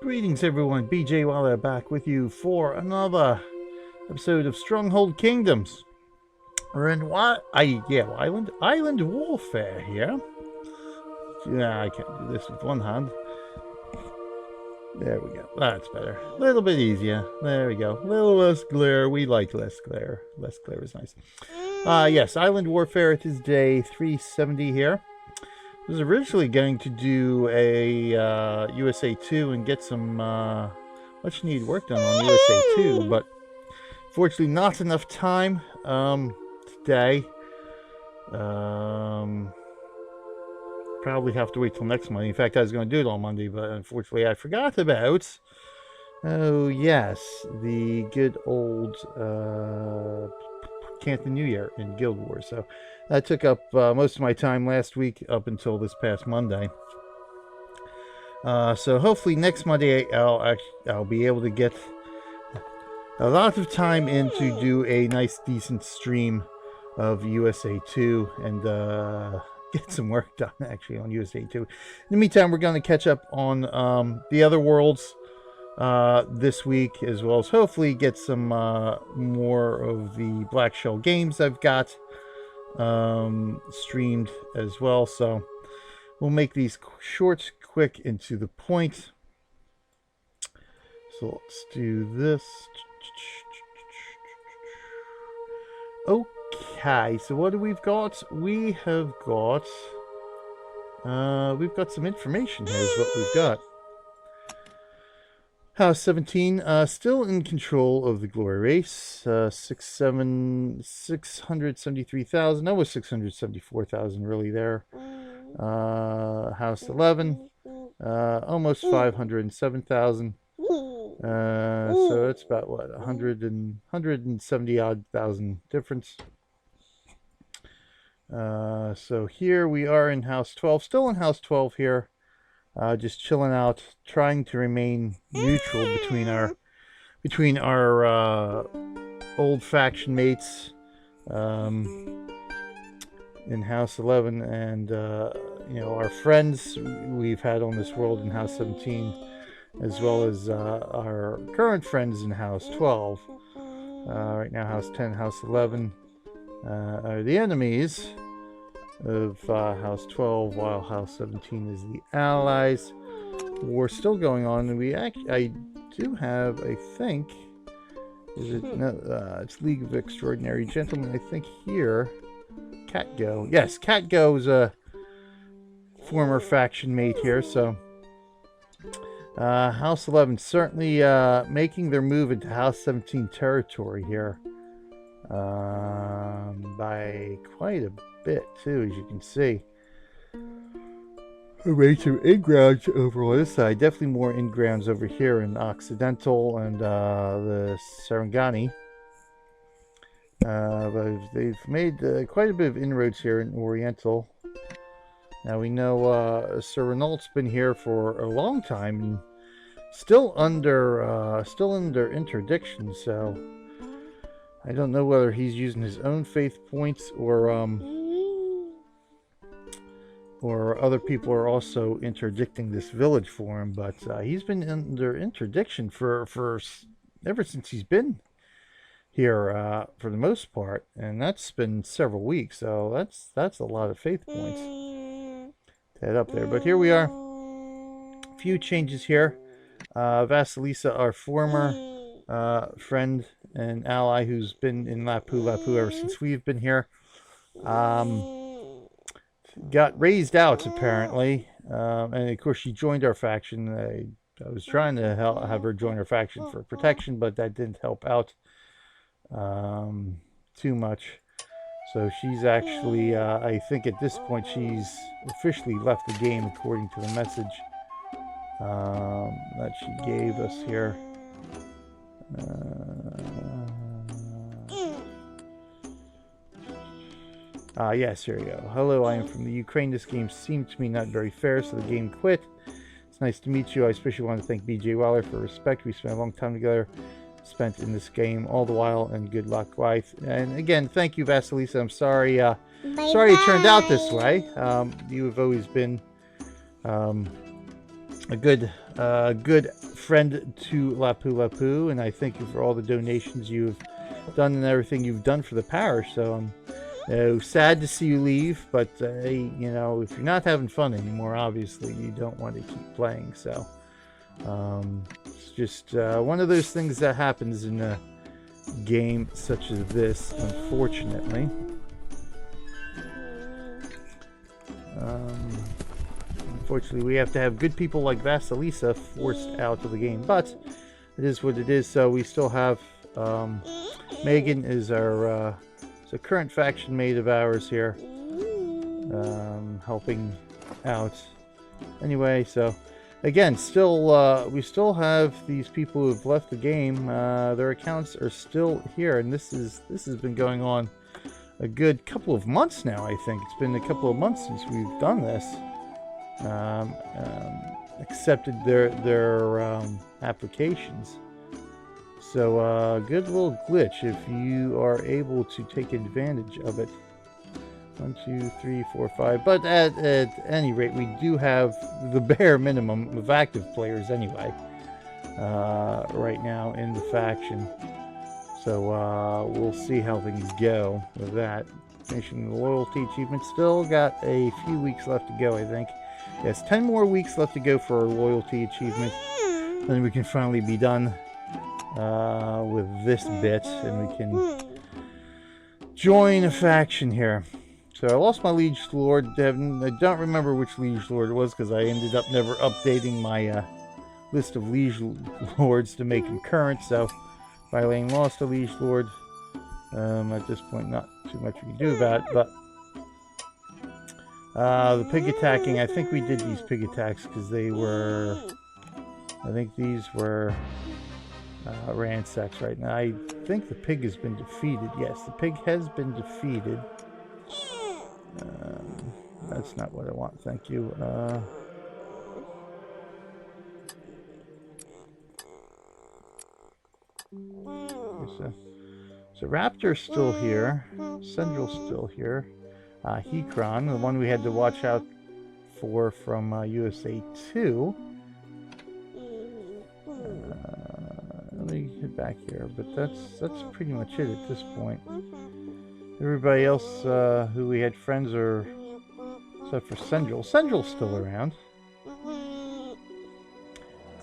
Greetings everyone, BJ Waller back with you for another episode of Stronghold Kingdoms. We're in Island Warfare here. Yeah, I can't do this with one hand. There we go, that's better. A little bit easier, there we go. A little less glare, we like less glare. Less glare is nice. Yes, Island Warfare, it is day 370 here. I was originally going to do a USA 2 and get some much needed work done on USA 2, but fortunately not enough time today. Probably have to wait till next Monday. In fact, I was going to do it on Monday, but unfortunately I forgot about, oh yes, the good old Canton New Year in Guild Wars. So that took up most of my time last week up until this past Monday. So hopefully next Monday I'll be able to get a lot of time in to do a nice decent stream of USA 2 and get some work done actually on USA 2. In the meantime, we're going to catch up on the other worlds this week, as well as hopefully get some more of the Black Shell games I've got streamed as well. So we'll make these short, quick, and to the point. So let's do this. Okay, so what do we've got? We've got some information here is what we've got. House 17, still in control of the glory race. 673,000, almost 674,000 really there. House 11, almost 507,000. So it's about what, 170 odd thousand difference. So here we are in House 12, still in House 12 here. Just chilling out, trying to remain neutral between our old faction mates in House 11 and you know, our friends we've had on this world in House 17, as well as our current friends in House 12. Right now, House 10, House 11 are the enemies of House 12, while House 17 is the allies. War still going on, and I do have, I think, it's League of Extraordinary Gentlemen, I think here, Catgo. Yes, Catgo is a former faction mate here, so House 11 certainly making their move into House 17 territory here by quite a bit too, as you can see. Rates of in-grounds over on this side, definitely more in-grounds over here in Occidental and the Sarangani. But they've made quite a bit of inroads here in Oriental. Now we know Sir Renault's been here for a long time and still under interdiction, so I don't know whether he's using his own faith points or other people are also interdicting this village for him, but he's been under interdiction for ever since he's been here for the most part, and that's been several weeks, so that's a lot of faith points to head up there. But here we are, a few changes here. Vasilisa, our former friend and ally who's been in Lapu ever since we've been here, got raised out apparently, and of course she joined our faction. I was trying to have her join our faction for protection, but that didn't help out too much. So she's actually, I think at this point she's officially left the game according to the message that she gave us here. Yes, here we go. Hello, I am from the Ukraine. This game seemed to me not very fair, so the game quit. It's nice to meet you. I especially want to thank BJ Waller for respect. We spent a long time together, spent in this game all the while, and good luck, wife. And again, thank you, Vasilisa. I'm sorry, sorry it turned out this way. You have always been a good friend to Lapu Lapu, and I thank you for all the donations you've done and everything you've done for the parish. So I'm sad to see you leave, but hey, you know, if you're not having fun anymore, obviously you don't want to keep playing. So it's just one of those things that happens in a game such as this, unfortunately. Unfortunately, we have to have good people like Vasilisa forced out of the game, but it is what it is. So we still have Megan is our is a current faction mate of ours here, helping out. Anyway, so again, still we still have these people who've left the game. Their accounts are still here, and this has been going on a good couple of months now. I think it's been a couple of months since we've done this. Accepted their applications. So good little glitch if you are able to take advantage of it. 1, 2, 3, 4, 5. But at any rate, we do have the bare minimum of active players anyway right now in the faction. So we'll see how things go with that. Finishing the loyalty achievement. Still got a few weeks left to go, I think. Yes, 10 more weeks left to go for our loyalty achievement. Then we can finally be done with this bit, and we can join a faction here. So I lost my Liege Lord. I don't remember which Liege Lord it was, because I ended up never updating my list of Liege Lords to make them current. So Violain lost a Liege Lord. At this point, not too much we can do about it, but the pig attacking, I think we did these pig attacks because they were, I think these were ransacks right now. I think the pig has been defeated. Yes, the pig has been defeated. That's not what I want, thank you. So Raptor's still here. Central's still here. Hekron, the one we had to watch out for from USA 2. Let me get back here, but that's pretty much it at this point. Everybody else who we had friends are, except for Central. Central's still around.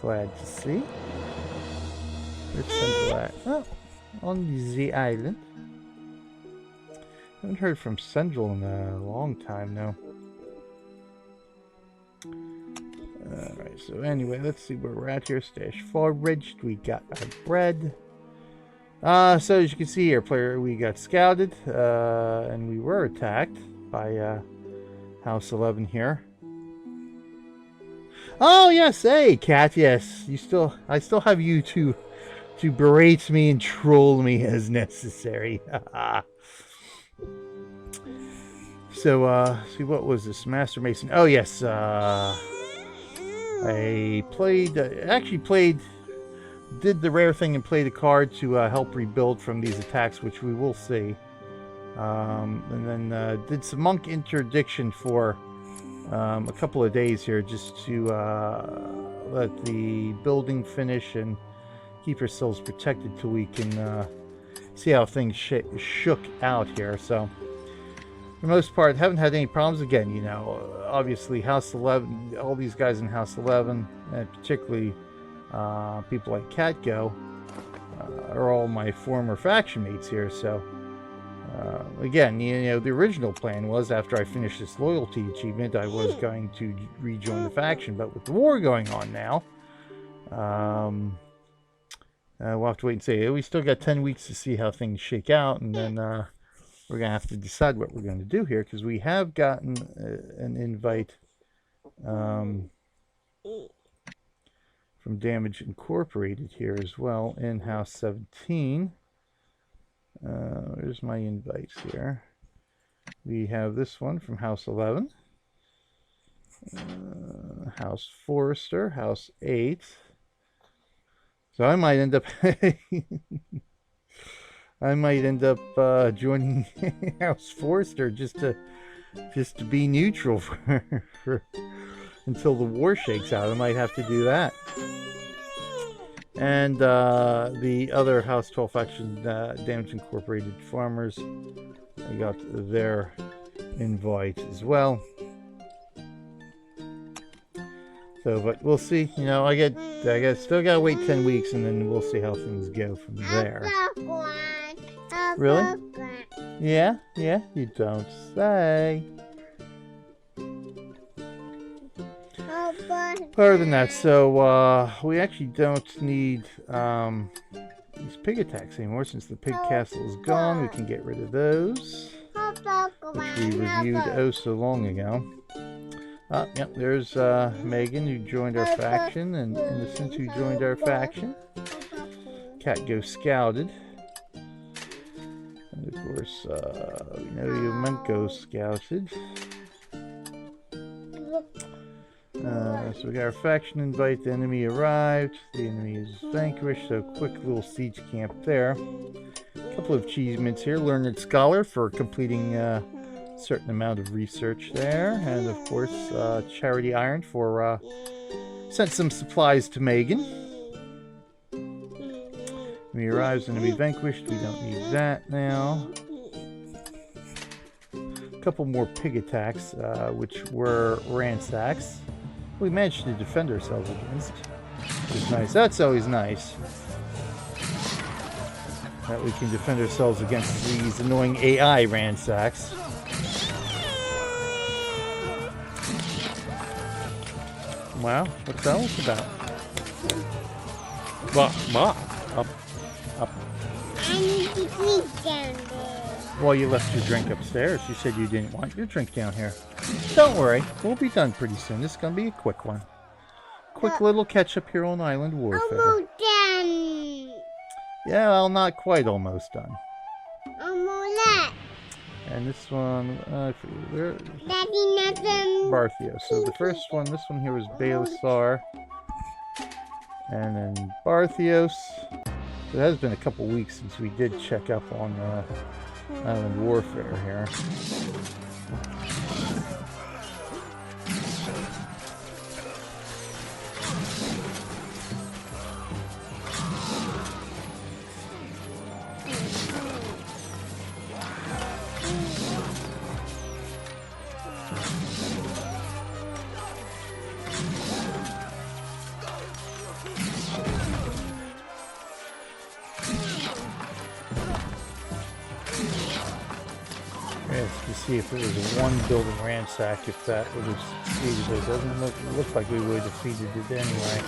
Glad to see. Where's Central at? Oh, on the island. Haven't heard from Central in a long time now. Alright, so anyway, let's see where we're at here. Stash foraged. We got our bread. So as you can see here, player, we got scouted, and we were attacked by House 11 here. Oh yes, hey Cat, yes, I still have you to berate me and troll me as necessary. So, see, what was this? Master Mason. Oh, yes. I played, did the rare thing and played a card to help rebuild from these attacks, which we will see. And then did some monk interdiction for a couple of days here, just to let the building finish and keep ourselves protected till we can see how things shook out here. So for the most part, haven't had any problems. Again, you know, obviously House 11, all these guys in House 11, and particularly people like Catgo, are all my former faction mates here. So again, you know, the original plan was after I finished this loyalty achievement, I was going to rejoin the faction. But with the war going on now, we'll have to wait and see. We still got 10 weeks to see how things shake out, and then we're going to have to decide what we're going to do here, because we have gotten an invite from Damage Incorporated here as well in House 17. Where's my invites here? We have this one from House 11. House Forester, House 8. So I might end up joining House Forester just to be neutral for until the war shakes out. I might have to do that. And the other House 12 faction, Damage Incorporated Farmers, I got their invite as well. So, but we'll see. You know, still gotta wait 10 weeks, and then we'll see how things go from there. Really? Yeah, you don't say. Other than that, so we actually don't need these pig attacks anymore since the pig castle is gone. We can get rid of those, which we reviewed oh so long ago. Yep, there's Megan, who joined our faction, and Innocent, who joined our faction. Cat Go Scouted. And of course, we know Yumenko Scouted. So we got our faction invite. The enemy arrived. The enemy is vanquished, so quick little siege camp there. A couple of achievements here. Learned Scholar for completing certain amount of research there, and of course Charity Iron for sent some supplies to Megan. When he arrives and to be vanquished, we don't need that now. A couple more pig attacks, which were ransacks. We managed to defend ourselves against, which is nice. That's always nice, that we can defend ourselves against these annoying AI ransacks. Wow, what's that all about? Up. I need to drink down there. Well, you left your drink upstairs. You said you didn't want your drink down here. Don't worry, we'll be done pretty soon. This is going to be a quick one. Quick little catch-up here on Island Warfare. Almost done. Yeah, well, not quite almost done. Almost that. And this one, where? Daddy, nothing. Barthio. So the first one, this one here was Baelisar. And then Barthios. So it has been a couple weeks since we did check up on Island Warfare here. To see if it was a one building ransack, if that would have succeeded. It doesn't look like we would have defeated it anyway.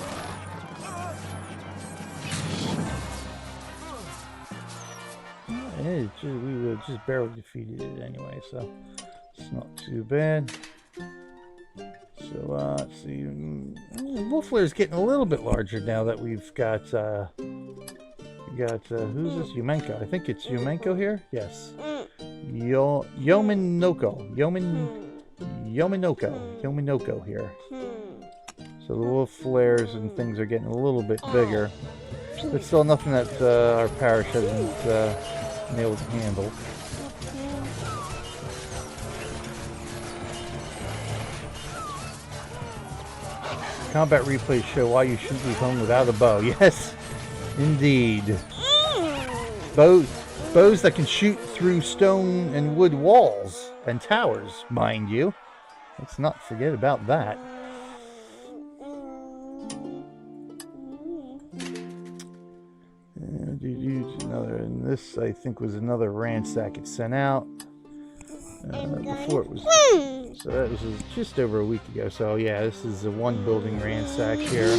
We would have just barely defeated it anyway, so it's not too bad. So let's see. Wolf Lair's getting a little bit larger now that we've got who's this? Yumenko. I think it's Yumenko here. Yes. Yominoko here. So the wolf lairs and things are getting a little bit bigger, but still nothing that our parish hasn't been able to handle. Combat replays show why you shouldn't leave home without a bow. Yes, indeed. Bows that can shoot through stone and wood walls and towers, mind you. Let's not forget about that. And this, I think, was another ransack it sent out. Before it was... So that was just over a week ago. So yeah, this is a one building ransack here.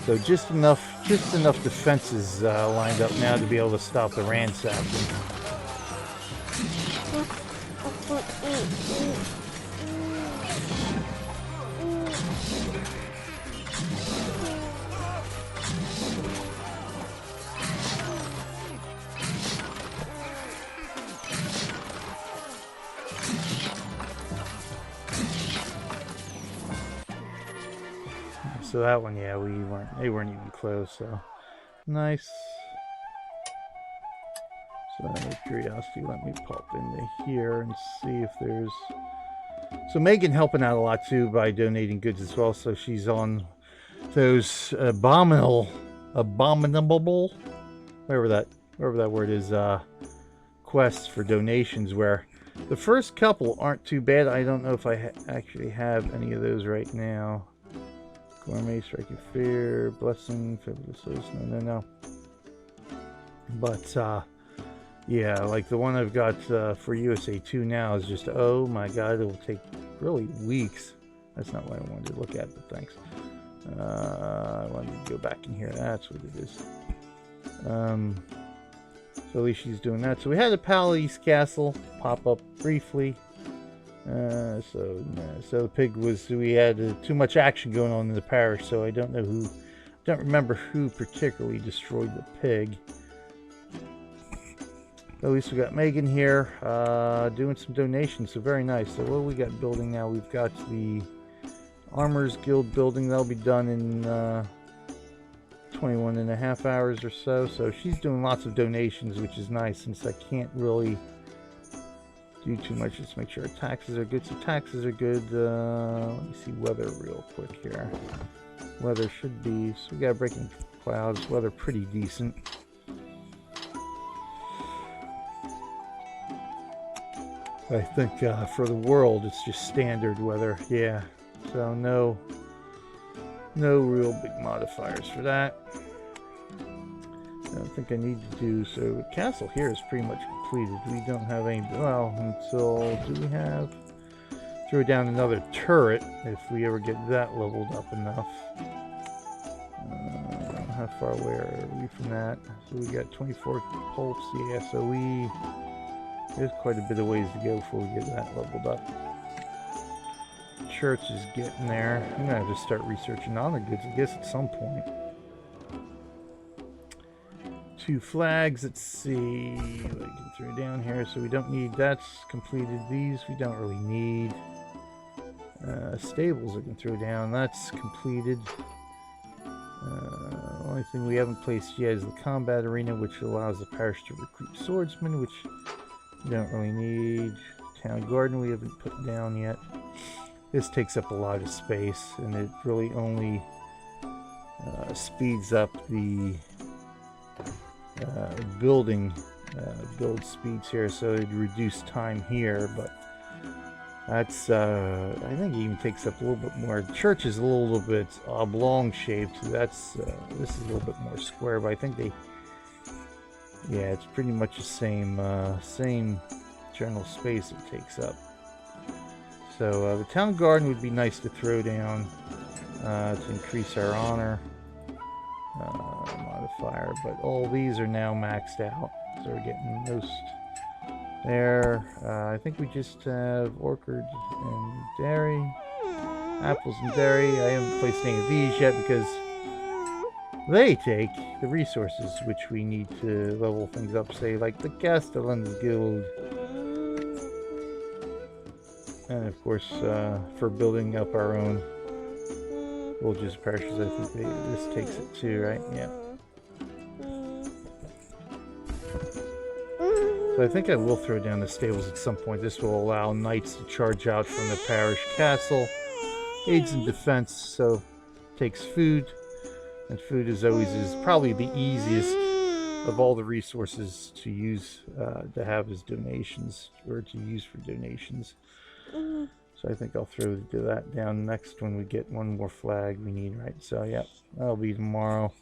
So just enough defenses lined up now to be able to stop the ransacking. So that one, yeah, they weren't even close, so nice. So out of curiosity, let me pop into here and see if there's So Megan helping out a lot too by donating goods as well. So she's on those abominable, whatever that word is, quests for donations. Where the first couple aren't too bad. I don't know if I actually have any of those right now. Gourmet, striking fear, blessing, fabulous. No. But yeah, like the one I've got for USA 2 now is just, oh my god, it will take really weeks. That's not what I wanted to look at, but thanks. I wanted to go back in here. That's what it is. So at least she's doing that. So we had a Palace Castle pop up briefly. So the pig was, we had too much action going on in the parish, so I don't remember who particularly destroyed the pig. At least we got Megan here doing some donations, so very nice. So what do we got building now? We've got the Armorers Guild building. That'll be done in 21.5 hours or so. So she's doing lots of donations, which is nice since I can't really do too much. Just make sure our taxes are good. So taxes are good. Let me see weather real quick here. Weather should be, so we got breaking clouds. Weather pretty decent. I think for the world it's just standard weather, yeah. So no real big modifiers for that. I don't think I need to do so. The castle here is pretty much completed. We don't have any, well, until, do we have? Throw down another turret if we ever get that leveled up enough. How far away are we from that? So we got 24 pulps, yeah, so there's quite a bit of ways to go before we get that leveled up. Church is getting there. I'm gonna have to start researching honor goods, I guess, at some point. 2 flags. Let's see what I can throw down here. So we don't need, that's completed. These we don't really need. Stables I can throw down. That's completed. Only thing we haven't placed yet is the combat arena, which allows the parish to recruit swordsmen, which we don't really need. Town garden we haven't put down yet. This takes up a lot of space, and it really only speeds up the building build speeds here, so it'd reduce time here, but that's I think it even takes up a little bit more. The church is a little bit oblong shaped, so that's this is a little bit more square, but I think they, yeah, it's pretty much the same general space it takes up. So the town garden would be nice to throw down to increase our honor modifier, but all these are now maxed out, so we're getting most there. I think we just have orchard and dairy, apples and dairy. I haven't placed any of these yet because they take the resources which we need to level things up, say like the Castellan's Guild. And of course, for building up our own villages, parishes, I think this takes it too, right? Yeah. So I think I will throw down the stables at some point. This will allow knights to charge out from the parish castle. Aids in defense, so takes food. And food is probably the easiest of all the resources to use, to have as donations, or to use for donations. So I think I'll throw that down next when we get one more flag we need, right? So yeah, that'll be tomorrow.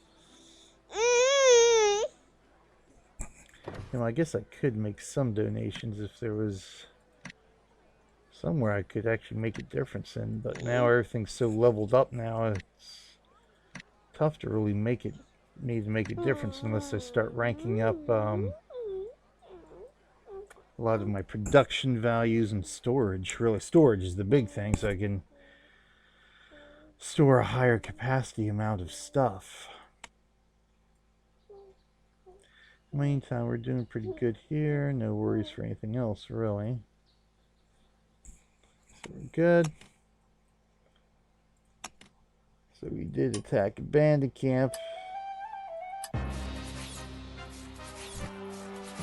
You know, I guess I could make some donations if there was somewhere I could actually make a difference in, but now everything's so leveled up now, it's tough to really make a difference unless I start ranking up a lot of my production values and storage. Really, storage is the big thing, so I can store a higher capacity amount of stuff. In the meantime, we're doing pretty good here. No worries for anything else, really. So we're good. So we did attack a bandit camp.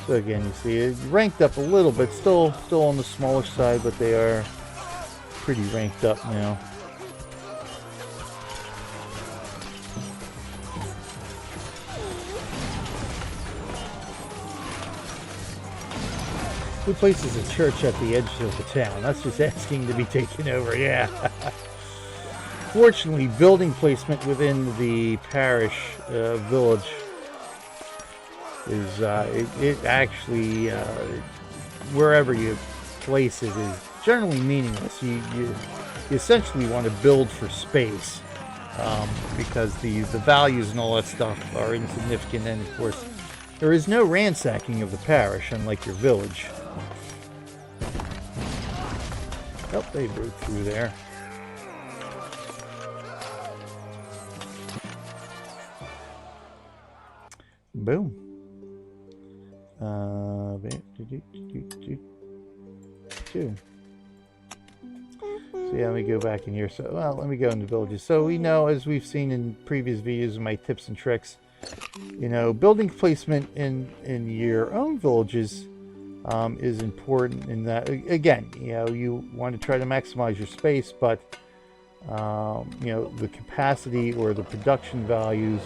So again, you see it ranked up a little bit, still on the smaller side, but they are pretty ranked up now. Who places a church at the edge of the town? That's just asking to be taken over, yeah. Fortunately, building placement within the parish village is, it actually, wherever you place it is generally meaningless. You essentially want to build for space, because the values and all that stuff are insignificant, and of course, there is no ransacking of the parish, unlike your village. Oh, they broke through there. Boom. So yeah, let me go back in here. So, well, let me go into villages. So we know, as we've seen in previous videos, my tips and tricks, you know, building placement in your own villages is important in that, again, you know, you want to try to maximize your space, but you know, the capacity or the production values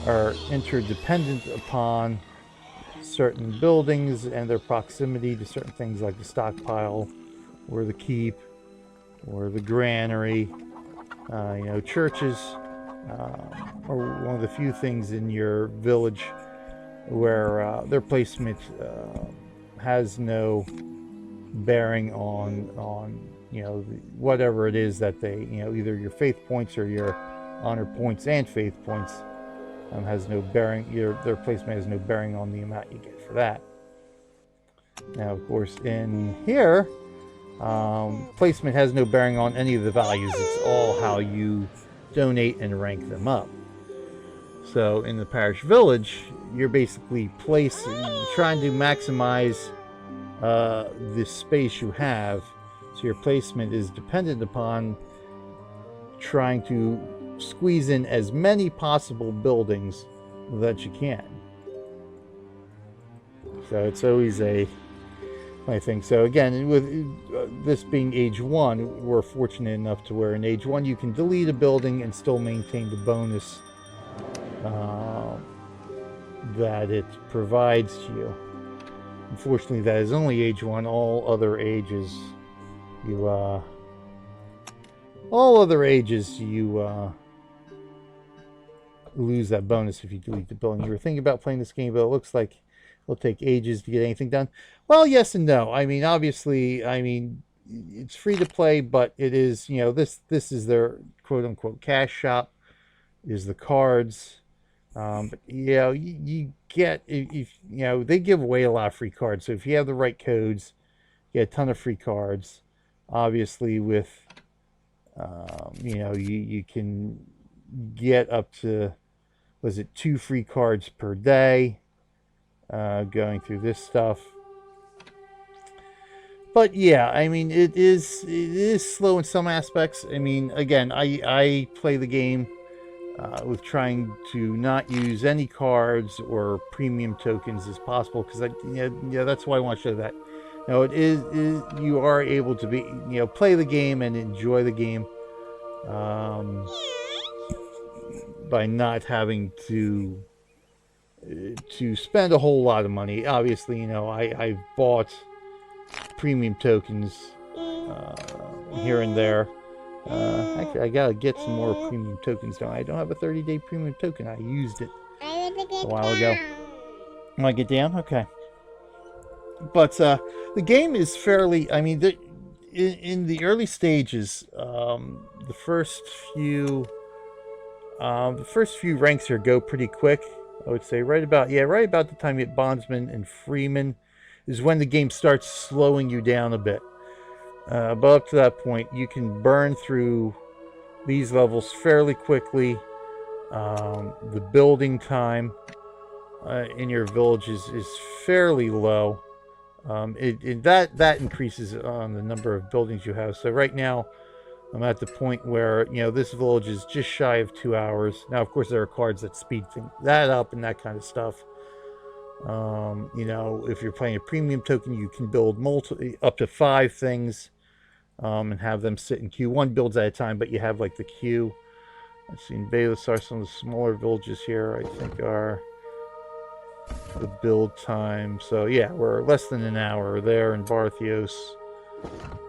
are interdependent upon certain buildings and their proximity to certain things like the stockpile or the keep or the granary. You know, churches are one of the few things in your village where their placement has no bearing on you know, whatever it is that they, you know, either your faith points or your honor points and faith points has no bearing. Their placement has no bearing on the amount you get for that. Now, of course, in here, placement has no bearing on any of the values. It's all how you donate and rank them up. So in the parish village, you're basically trying to maximize the space you have. So your placement is dependent upon trying to squeeze in as many possible buildings that you can. So it's always my thing. So again, with this being age 1, we're fortunate enough to where in age 1 you can delete a building and still maintain the bonus that it provides to you. Unfortunately, that is only age 1. All other ages you lose that bonus if you delete the building. You were thinking about playing this game, but it looks like it'll take ages to get anything done. Well, yes and no. I mean, obviously, I mean, it's free to play, but it is, you know, this is their quote unquote cash shop, is the cards. But you know, you get, if you know, they give away a lot of free cards. So if you have the right codes, you get a ton of free cards. Obviously, with you know, you can get up to, was it 2 free cards per day, going through this stuff. But yeah, I mean, it is slow in some aspects. I mean, again, I play the game with trying to not use any cards or premium tokens as possible, because yeah, that's why I want to show that. You know, it is you are able to be, you know, play the game and enjoy the game by not having to spend a whole lot of money. Obviously, you know, I've bought premium tokens here and there. Actually, I gotta get some more premium tokens. I don't have a 30-day premium token. I used it a while ago. Want to get down? Okay. But the game is fairly, I mean, in the early stages, the first few ranks here go pretty quick. I would say right about the time you hit bondsman and freeman is when the game starts slowing you down a bit. But up to that point, you can burn through these levels fairly quickly. The building time in your village is fairly low. That increases on the number of buildings you have. So right now, I'm at the point where, you know, this village is just shy of 2 hours. Now, of course, there are cards that speed that up and that kind of stuff. You know, if you're playing a premium token, you can build up to 5 things and have them sit in queue. One builds at a time, but you have like the queue. Let's see, in Baylessar, some of the smaller villages here, I think, are the build time. So yeah, we're less than an hour there in Barthios.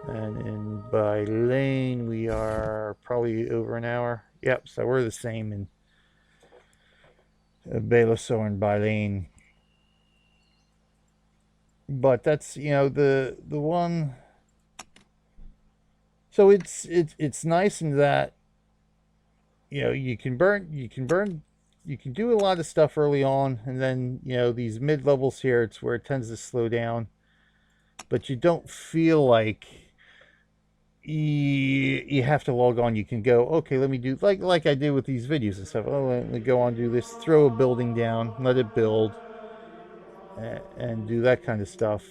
And in Bylane, we are probably over an hour. Yep, so we're the same in Baylessar and Bylane. But that's, you know, the one. So it's nice in that, you know, you can do a lot of stuff early on, and then, you know, these mid levels here, it's where it tends to slow down. But you don't feel like you have to log on. You can go, okay, let me do like I did with these videos and stuff. Oh, let me go on, do this, throw a building down, let it build, and do that kind of stuff.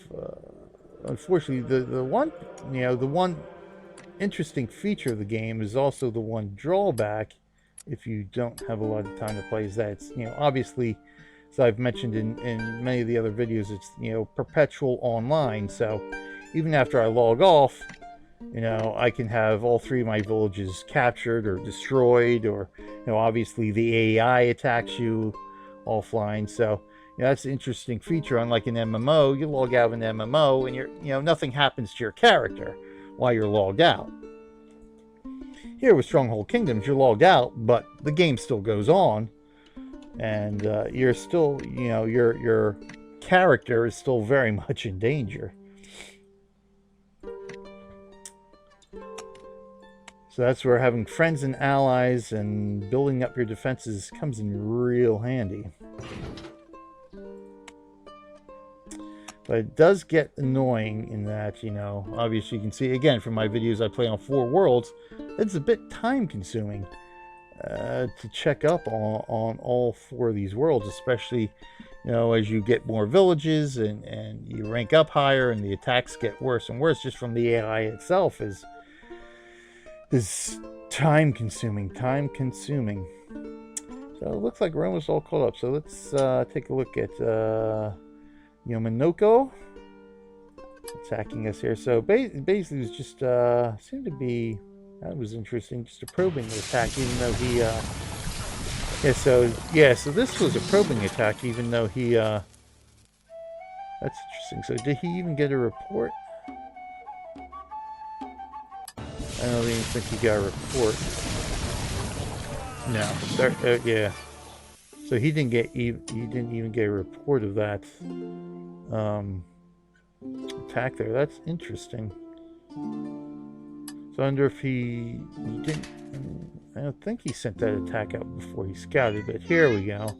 Unfortunately, the one, you know, the one interesting feature of the game is also the one drawback if you don't have a lot of time to play, is that it's, you know, obviously, as I've mentioned in many of the other videos, it's, you know, perpetual online. So even after I log off, you know, I can have all three of my villages captured or destroyed, or, you know, obviously the AI attacks you offline. So, you know, that's an interesting feature. Unlike an MMO, you log out of an MMO and you know, nothing happens to your character while you're logged out. Here with Stronghold Kingdoms, you're logged out, but the game still goes on, and you're still, you know, your character is still very much in danger. So that's where having friends and allies and building up your defenses comes in real handy. But it does get annoying in that, you know, obviously you can see, again, from my videos I play on 4 worlds, it's a bit time consuming to check up on all 4 of these worlds, especially, you know, as you get more villages and you rank up higher and the attacks get worse and worse just from the AI itself is time consuming. So it looks like we're almost all caught up. So let's take a look at Yomanoko attacking us here. So basically it was just seemed to be, that was interesting, just a probing attack, even though he so this was a probing attack, even though he that's interesting. So did he even get a report? I don't even think he got a report. No, yeah. So he didn't even get a report of that attack there. That's interesting. So I wonder if he didn't. I don't think he sent that attack out before he scouted. But here we go.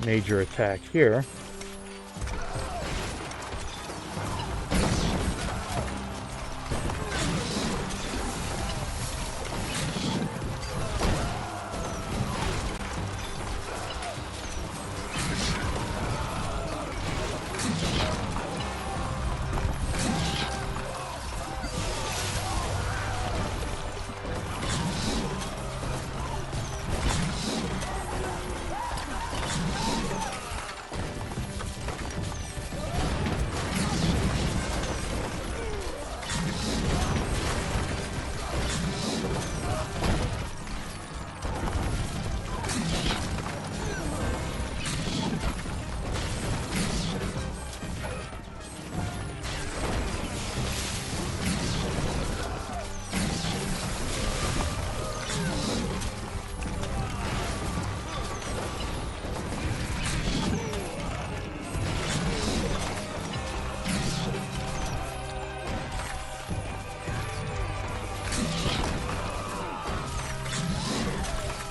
Major attack here.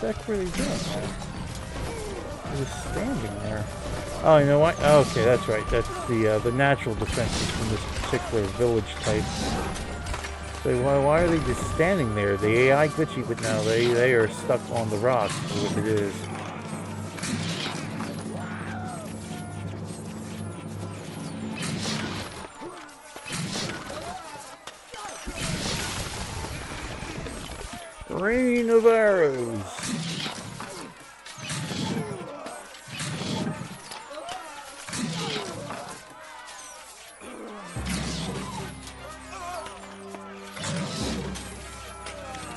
That's really good. He was standing there. Oh, you know what? Oh, okay, that's right. That's the natural defenses from this particular village type. So why are they just standing there? The AI glitchy, but no, they are stuck on the rocks. Is what it is. Rain of arrows.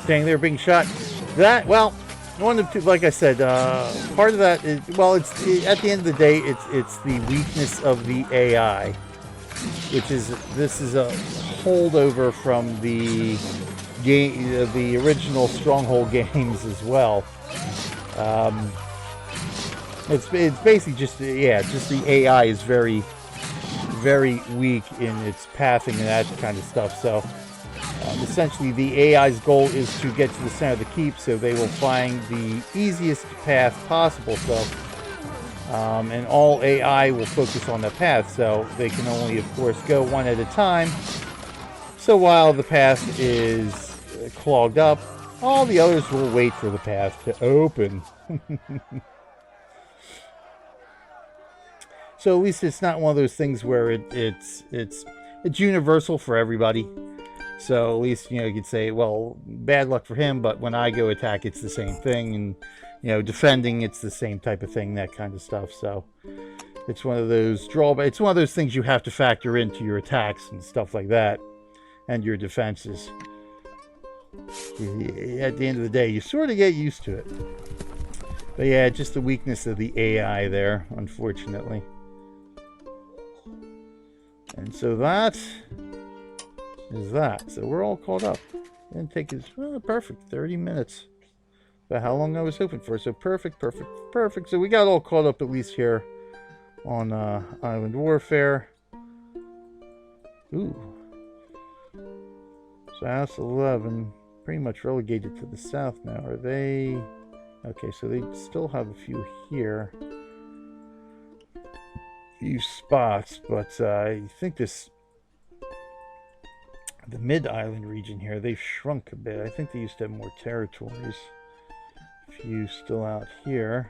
saying they're being shot. That, well, one of two, like I said, part of that is, well, at the end of the day, it's the weakness of the AI, which is, this is a holdover from the game, the original Stronghold games as well. It's basically just, yeah, just the AI is very, very weak in its pathing and that kind of stuff. So essentially the AI's goal is to get to the center of the keep, so they will find the easiest path possible. So and all AI will focus on the path, so they can only, of course, go one at a time. So while the path is clogged up, all the others will wait for the path to open. So at least it's not one of those things where it's universal for everybody. So at least, you know, you could say, well, bad luck for him, but when I go attack, it's the same thing, and, you know, defending, it's the same type of thing, that kind of stuff. So it's one of those drawbacks. It's one of those things you have to factor into your attacks and stuff like that, and your defenses. At the end of the day, you sort of get used to it. But yeah, just the weakness of the AI there, unfortunately. And so that is that. So we're all caught up. Didn't take us, well, perfect, 30 minutes. But how long I was hoping for. So perfect, perfect, perfect. So we got all caught up, at least here on Island Warfare. Ooh. So H11 pretty much relegated to the south now. Are they? Okay, so they still have a few here. Few spots, but I think the mid-island region here, they've shrunk a bit. I think they used to have more territories. A few still out here.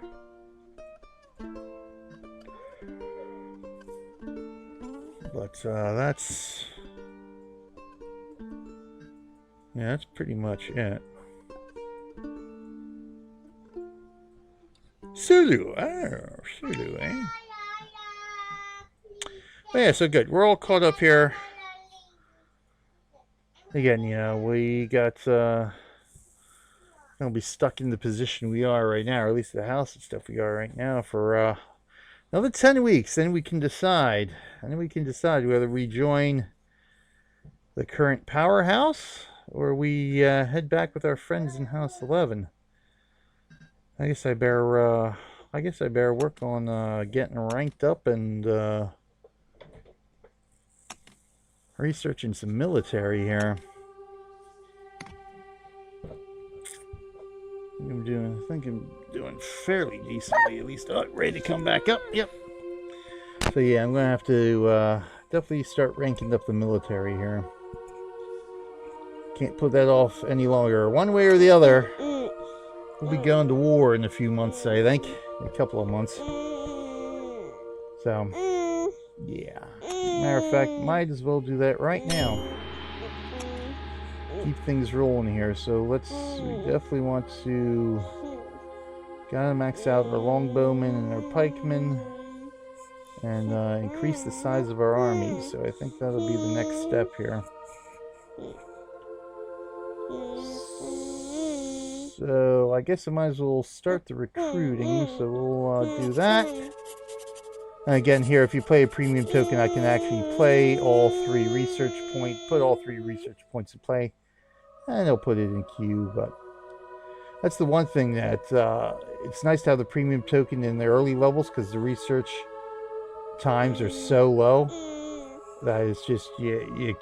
But that's... yeah, that's pretty much it. Sulu! Oh, Sulu, eh? But yeah, so good. We're all caught up here. Again, you know, we got gonna be stuck in the position we are right now, or at least the house and stuff we are right now, for another 10 weeks. Then we can decide. And then we can decide whether we join the current powerhouse or we head back with our friends in House 11. I guess I better work on getting ranked up and researching some military here. I think I'm doing fairly decently, at least. Oh, ready to come back up. Yep. So yeah, I'm gonna have to definitely start ranking up the military here. Can't put that off any longer. One way or the other, we'll be going to war in a few months, I think. A couple of months. So, yeah. Matter of fact, might as well do that right now. Keep things rolling here. So we definitely want to gotta max out our longbowmen and our pikemen and increase the size of our armies. So I think that'll be the next step here. So I guess I might as well start the recruiting. So we'll do that. And again, here, if you play a premium token, I can actually play all 3 research points, put all 3 research points in play, and it'll put it in queue. But that's the one thing that it's nice to have the premium token in the early levels, because the research times are so low that it's just you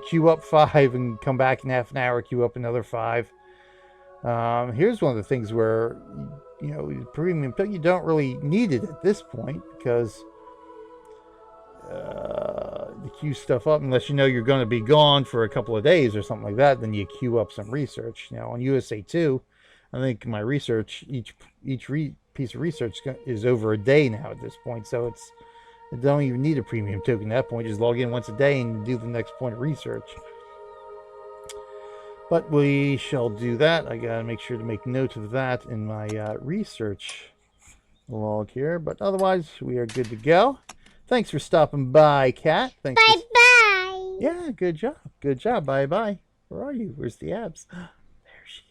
queue up 5 and come back in half an hour, queue up another 5. Here's one of the things where, you know, premium token, you don't really need it at this point, because the queue stuff up, unless you know you're going to be gone for a couple of days or something like that, then you queue up some research. Now on USA 2, I think my research, each piece of research is over a day now at this point, so I don't even need a premium token at that point. Just log in once a day and do the next point of research. But we shall do that. I gotta make sure to make note of that in my research log here. But otherwise, we are good to go. Thanks for stopping by, Kat. Thanks. Bye-bye. Yeah, good job. Good job. Bye-bye. Where are you? Where's the abs? There she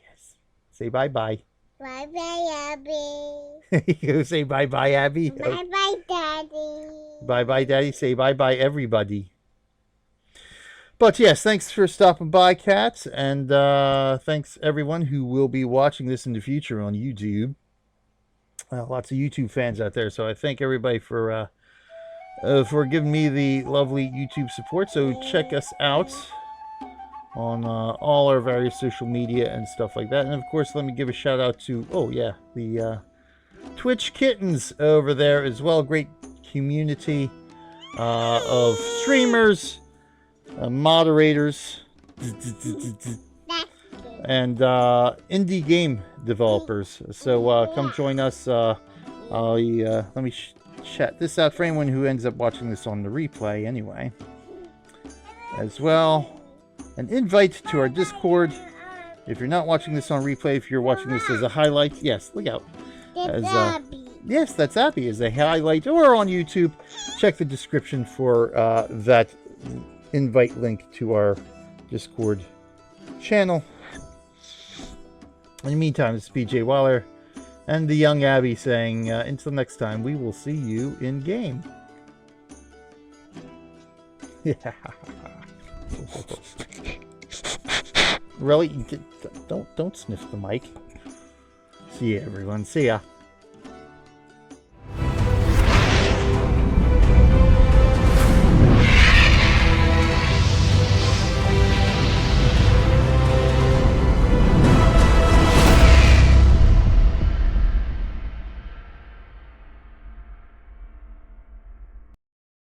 Say bye-bye. Bye-bye, Abby. You say bye-bye, Abby. Bye-bye, Daddy. Bye-bye, Daddy. Say bye-bye, everybody. But yes, thanks for stopping by, cats, and thanks everyone who will be watching this in the future on YouTube. Lots of YouTube fans out there, so I thank everybody for giving me the lovely YouTube support. So check us out on all our various social media and stuff like that. And of course, let me give a shout out to, oh yeah, the Twitch kittens over there as well. Great community of streamers, moderators, and indie game developers. So come join us. Let me chat this out for anyone who ends up watching this on the replay anyway. As well, an invite to our Discord. If you're not watching this on replay, if you're watching this as a highlight, yes, look out. That's Abby. Yes, that's Abby as a highlight, or on YouTube. Check the description for that invite link to our Discord channel. In the meantime, this is PJ Waller and the young Abby saying, until next time, we will see you in game. Yeah. Really? Don't sniff the mic. See ya, everyone. See ya.